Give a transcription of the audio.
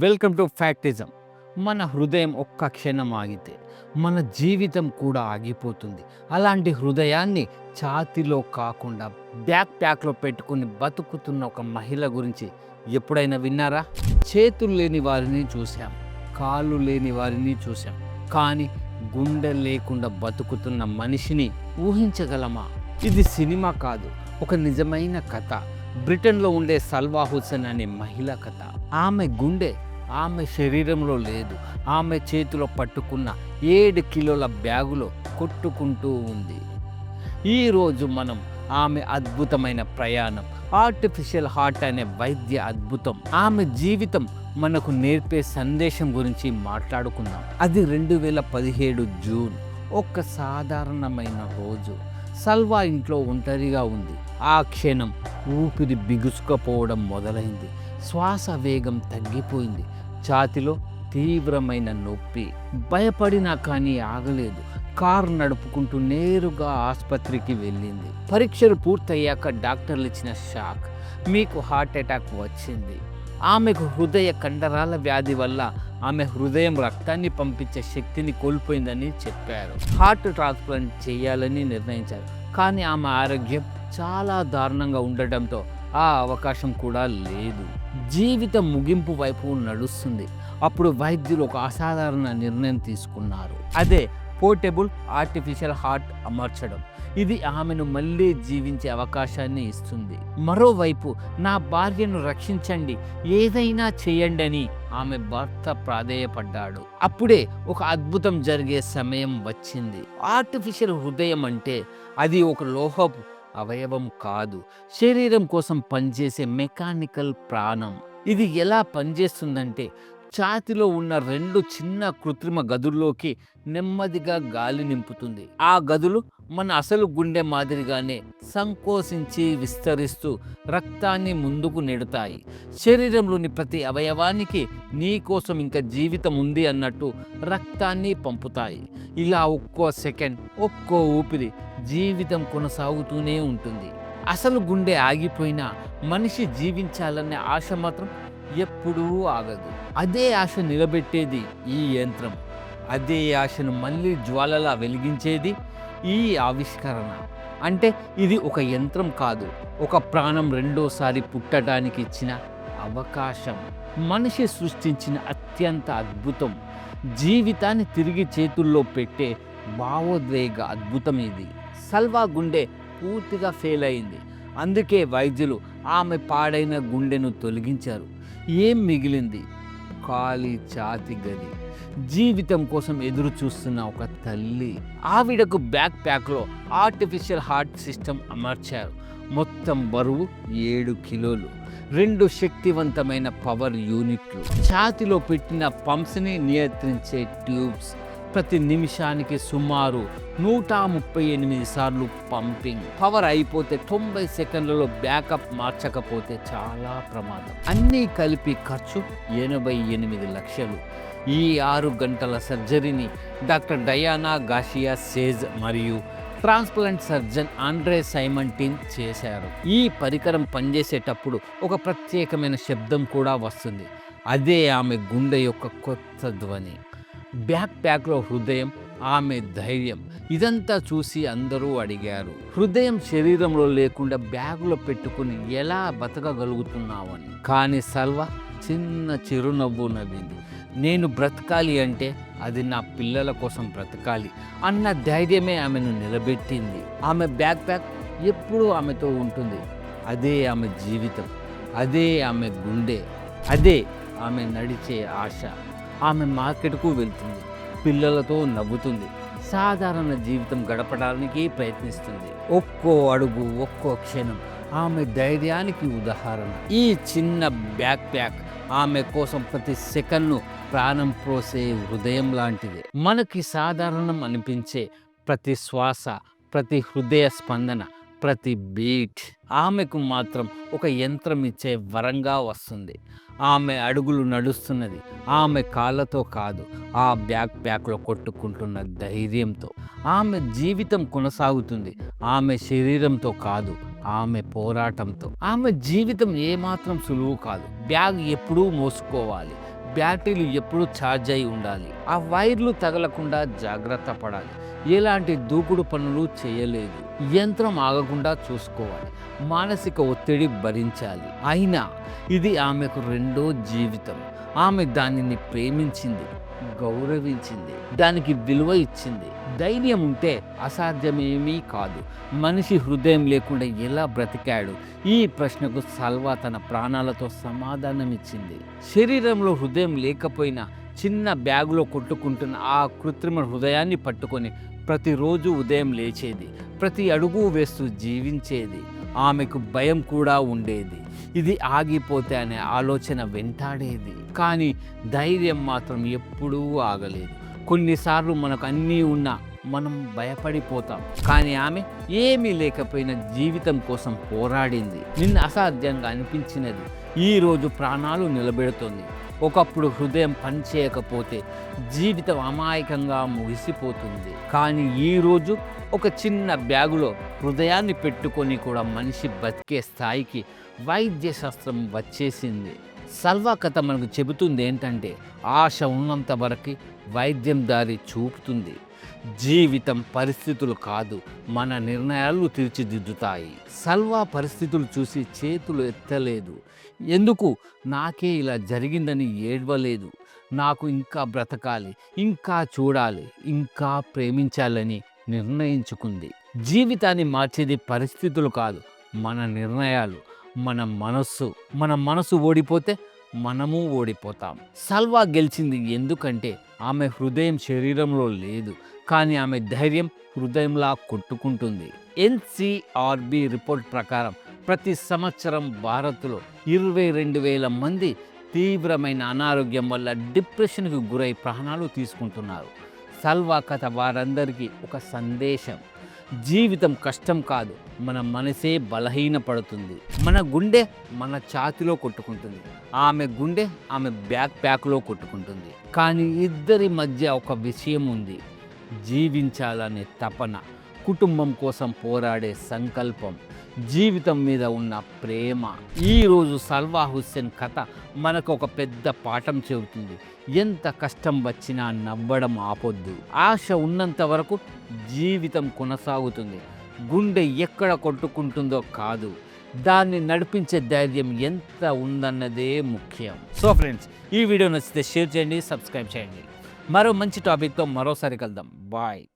Welcome to ఫ్యాక్టిజం. మన హృదయం ఒక్క క్షణం ఆగితే మన జీవితం కూడా ఆగిపోతుంది. అలాంటి హృదయాన్ని ఛాతీలో కాకుండా బ్యాక్ ప్యాక్లో పెట్టుకుని బతుకుతున్న ఒక మహిళ గురించి ఎప్పుడైనా విన్నారా? చేతులు లేని వారిని చూసాం, కాళ్ళు లేని వారిని చూసాం, కానీ గుండె లేకుండా బతుకుతున్న మనిషిని ఊహించగలమా? ఇది సినిమా కాదు, ఒక నిజమైన కథ. బ్రిటన్లో ఉండే సల్వా హుస్సేన్ అనే మహిళ కథ. ఆమె గుండె ఆమె శరీరంలో లేదు, ఆమె చేతిలో పట్టుకున్న 7 కిలోల బ్యాగులో కొట్టుకుంటూ ఉంది. ఈరోజు మనం ఆమె అద్భుతమైన ప్రయాణం, ఆర్టిఫిషియల్ హార్ట్ అనే వైద్య అద్భుతం, ఆమె జీవితం మనకు నేర్పే సందేశం గురించి మాట్లాడుకుందాం. అది 2017 జూన్, ఒక సాధారణమైన రోజు. సల్వా ఇంట్లో ఒంటరిగా ఉంది. ఆ క్షణం ఊపిరి బిగుసుకుపోవడం మొదలైంది. శ్వాస వేగం తగ్గిపోయింది. ఛాతిలో తీవ్రమైన నొప్పి. భయపడినా కానీ ఆగలేదు. కారు నడుపుకుంటూ నేరుగా ఆసుపత్రికి వెళ్ళింది. పరీక్షలు పూర్తయ్యాక డాక్టర్లు ఇచ్చిన షాక్, మీకు హార్ట్ అటాక్ వచ్చింది. ఆమెకు హృదయ కండరాల వ్యాధి వల్ల ఆమె హృదయం రక్తాన్ని పంపించే శక్తిని కోల్పోయిందని చెప్పారు. హార్ట్ ట్రాన్స్ప్లాంట్ చేయాలని నిర్ణయించారు. కానీ ఆమె ఆరోగ్యం చాలా దారుణంగా ఉండటంతో ఆ అవకాశం కూడా లేదు. జీవితం ముగింపు వైపు నడుస్తుంది. అప్పుడు వైద్యులు ఒక అసాధారణ నిర్ణయం తీసుకున్నారు. అదే పోర్టబుల్ ఆర్టిఫిషియల్ హార్ట్ అమర్చడం. ఇది ఆమెను మళ్ళీ జీవించే అవకాశాన్ని ఇస్తుంది. మరోవైపు, నా భార్యను రక్షించండి, ఏదైనా చేయండి అని ఆమె భర్త ప్రాధేయపడ్డాడు. అప్పుడే ఒక అద్భుతం జరిగే సమయం వచ్చింది. ఆర్టిఫిషియల్ హృదయం అంటే అది ఒక లోహపు అవయవం కాదు, శరీరం కోసం పనిచేసే మెకానికల్ ప్రాణం. ఇది ఎలా పనిచేస్తుందంటే, ఛాతిలో ఉన్న 2 చిన్న కృత్రిమ గదుల్లోకి నెమ్మదిగా గాలి నింపుతుంది. ఆ గదులు మన అసలు గుండె మాదిరిగానే సంకోచించి విస్తరిస్తూ రక్తాన్ని ముందుకు నెడతాయి. శరీరంలోని ప్రతి అవయవానికి నీ కోసం ఇంకా జీవితం ఉంది అన్నట్టు రక్తాన్ని పంపుతాయి. ఇలా ఒక్కో సెకండ్, ఒక్కో ఊపిరి జీవితం కొనసాగుతూనే ఉంటుంది. అసలు గుండె ఆగిపోయినా మనిషి జీవించాలనే ఆశ మాత్రం ఎప్పుడూ ఆగదు. అదే ఆశ నిలబెట్టేది ఈ యంత్రం. అదే ఆశను మళ్ళీ జ్వాలలా వెలిగించేది ఈ ఆవిష్కరణ. అంటే ఇది ఒక యంత్రం కాదు, ఒక ప్రాణం రెండోసారి పుట్టడానికి ఇచ్చిన అవకాశం. మనిషి సృష్టించిన అత్యంత అద్భుతం, జీవితాన్ని తిరిగి చేతుల్లో పెట్టే భావోద్వేగ అద్భుతం ఇది. సల్వా గుండె పూర్తిగా ఫెయిల్ అయింది. అందుకే వైద్యులు ఆమె పాడైన గుండెను తొలగించారు. ఏం మిగిలింది? ఖాళీ ఛాతి గది. జీవితం కోసం ఎదురు చూస్తున్న ఒక తల్లి. ఆవిడకు బ్యాక్ ప్యాక్లో ఆర్టిఫిషియల్ హార్ట్ సిస్టమ్ అమర్చారు. మొత్తం బరువు 7 కిలోలు, 2 శక్తివంతమైన పవర్ యూనిట్లు, ఛాతిలో పెట్టిన పంప్స్ని నియంత్రించే ట్యూబ్స్, ప్రతి నిమిషానికి సుమారు 138 సార్లు పంపింగ్. పవర్ అయిపోతే 90 సెకండ్లలో బ్యాకప్ మార్చకపోతే చాలా ప్రమాదం. అన్నీ కలిపి ఖర్చు 88 లక్షలు. ఈ 6 గంటల సర్జరీని డాక్టర్ డయానా గాషియా సేజ్ మరియు ట్రాన్స్ప్లాంట్ సర్జన్ ఆండ్రే సైమంటిన్ చేశారు. ఈ పరికరం పనిచేసేటప్పుడు ఒక ప్రత్యేకమైన శబ్దం కూడా వస్తుంది. అదే ఆమె గుండె యొక్క కొత్త ధ్వని. బ్యాక్ ప్యాక్లో హృదయం, ఆమె ధైర్యం. ఇదంతా చూసి అందరూ అడిగారు, హృదయం శరీరంలో లేకుండా బ్యాగులో పెట్టుకుని ఎలా బతకగలుగుతున్నావని. కానీ సల్వా చిన్న చిరునవ్వు నవ్వింది. నేను బ్రతకాలి అంటే అది నా పిల్లల కోసం బ్రతకాలి అన్న ధైర్యమే ఆమెను నిలబెట్టింది. ఆమె బ్యాక్ ప్యాక్ ఎప్పుడూ ఆమెతో ఉంటుంది. అదే ఆమె జీవితం, అదే ఆమె గుండె, అదే ఆమె నడిచే ఆశ. ఆమె మార్కెట్కు వెళ్తుంది, పిల్లలతో నవ్వుతుంది, సాధారణ జీవితం గడపడానికి ప్రయత్నిస్తుంది. ఒక్కో అడుగు, ఒక్కో క్షణం ఆమె ధైర్యానికి ఉదాహరణ. ఈ చిన్న బ్యాక్ ప్యాక్ ఆమె కోసం ప్రతి సెకన్ను ప్రాణం పోసే హృదయం లాంటిది. మనకి సాధారణం అనిపించే ప్రతి శ్వాస, ప్రతి హృదయ స్పందన, ప్రతి బీట్ ఆమెకు మాత్రం ఒక యంత్రం ఇచ్చే వరంగా వస్తుంది. ఆమె అడుగులు నడుస్తున్నది ఆమె కాళ్ళతో కాదు, ఆ బ్యాక్ ప్యాక్లో కొట్టుకుంటున్న ధైర్యంతో. ఆమె జీవితం కొనసాగుతుంది ఆమె శరీరంతో కాదు, ఆమె పోరాటంతో. ఆమె జీవితం ఏమాత్రం సులువు కాదు. బ్యాగ్ ఎప్పుడూ మోసుకోవాలి, బ్యాటరీలు ఎప్పుడూ ఛార్జ్ అయి ఉండాలి. ఆ వైర్లు తగలకుండా జాగ్రత్త పడాలి. ఎలాంటి దూకుడు పనులు చేయలేదు. యంత్రం ఆగకుండా చూసుకోవాలి. మానసిక ఒత్తిడి భరించాలి. అయినా ఇది ఆమెకు రెండో జీవితం. ఆమె దానిని ప్రేమించింది, గౌరవించింది, దానికి విలువ ఇచ్చింది. ధైర్యం ఉంటే అసాధ్యమేమీ కాదు. మనిషి హృదయం లేకుండా ఎలా బ్రతికాడు? ఈ ప్రశ్నకు సల్వా తన ప్రాణాలతో సమాధానమిచ్చింది. శరీరంలో హృదయం లేకపోయినా చిన్న బ్యాగులో కొట్టుకుంటున్న ఆ కృత్రిమ హృదయాన్ని పట్టుకొని ప్రతిరోజు ఉదయం లేచేది, ప్రతి అడుగు వేస్తూ జీవించేది. ఆమెకు భయం కూడా ఉండేది. ఇది ఆగిపోతే అనే ఆలోచన వెంటాడేది. కానీ ధైర్యం మాత్రం ఎప్పుడూ ఆగలేదు. కొన్నిసార్లు మనకు అన్నీ ఉన్నా మనం భయపడిపోతాం. కానీ ఆమె ఏమీ లేకపోయినా జీవితం కోసం పోరాడింది. నిన్న అసాధ్యంగా అనిపించినది ఈరోజు ప్రాణాలు నిలబెడుతోంది. ఒకప్పుడు హృదయం పనిచేయకపోతే జీవితం అమాయకంగా ముగిసిపోతుంది. కానీ ఈరోజు ఒక చిన్న బ్యాగులో హృదయాన్ని పెట్టుకొని కూడా మనిషి బతికే స్థాయికి వైద్య శాస్త్రం వచ్చేసింది. సల్వా కథ మనకు చెబుతుంది ఏంటంటే, ఆశ ఉన్నంత వరకు వైద్యం దారి చూపుతుంది. జీవితం పరిస్థితులు కాదు, మన నిర్ణయాలు తీర్చిదిద్దుతాయి. సల్వా పరిస్థితులు చూసి చేతులు ఎత్తలేదు. ఎందుకు నాకే ఇలా జరిగిందని ఏడవలేదు. నాకు ఇంకా బ్రతకాలి, ఇంకా చూడాలి, ఇంకా ప్రేమించాలని నిర్ణయించుకుంది. జీవితాన్ని మార్చేది పరిస్థితులు కాదు, మన నిర్ణయాలు, మన మనసు ఓడిపోతే మనము ఓడిపోతాం. సల్వా గెలిచింది ఎందుకంటే ఆమె హృదయం శరీరంలో లేదు, కానీ ఆమె ధైర్యం హృదయంలా కొట్టుకుంటుంది. ఎన్సిఆర్బి రిపోర్ట్ ప్రకారం ప్రతి సంవత్సరం భారత్లో 22,000 మంది తీవ్రమైన అనారోగ్యం వల్ల డిప్రెషన్కు గురై ప్రాణాలు తీసుకుంటున్నారు. సల్వా కథ వారందరికీ ఒక సందేశం. జీవితం కష్టం కాదు, మన మనసే బలహీనపడుతుంది. మన గుండె మన ఛాతిలో కొట్టుకుంటుంది, ఆమె గుండె ఆమె బ్యాక్ ప్యాక్లో కొట్టుకుంటుంది. కానీ ఇద్దరి మధ్య ఒక విషయం ఉంది: జీవించాలనే తపన, కుటుంబం కోసం పోరాడే సంకల్పం, జీవితం మీద ఉన్న ప్రేమ. ఈరోజు సల్వా హుస్సేన్ కథ మనకు ఒక పెద్ద పాఠం చెబుతుంది. ఎంత కష్టం వచ్చినా నవ్వడం ఆపొద్దు. ఆశ ఉన్నంత వరకు జీవితం కొనసాగుతుంది. గుండె ఎక్కడ కొట్టుకుంటుందో కాదు, దాన్ని నడిపించే ధైర్యం ఎంత ఉందన్నదే ముఖ్యం. సో ఫ్రెండ్స్, ఈ వీడియో నచ్చితే షేర్ చేయండి, సబ్స్క్రైబ్ చేయండి. మరో మంచి టాపిక్తో మరోసారి కలుద్దాం. బాయ్.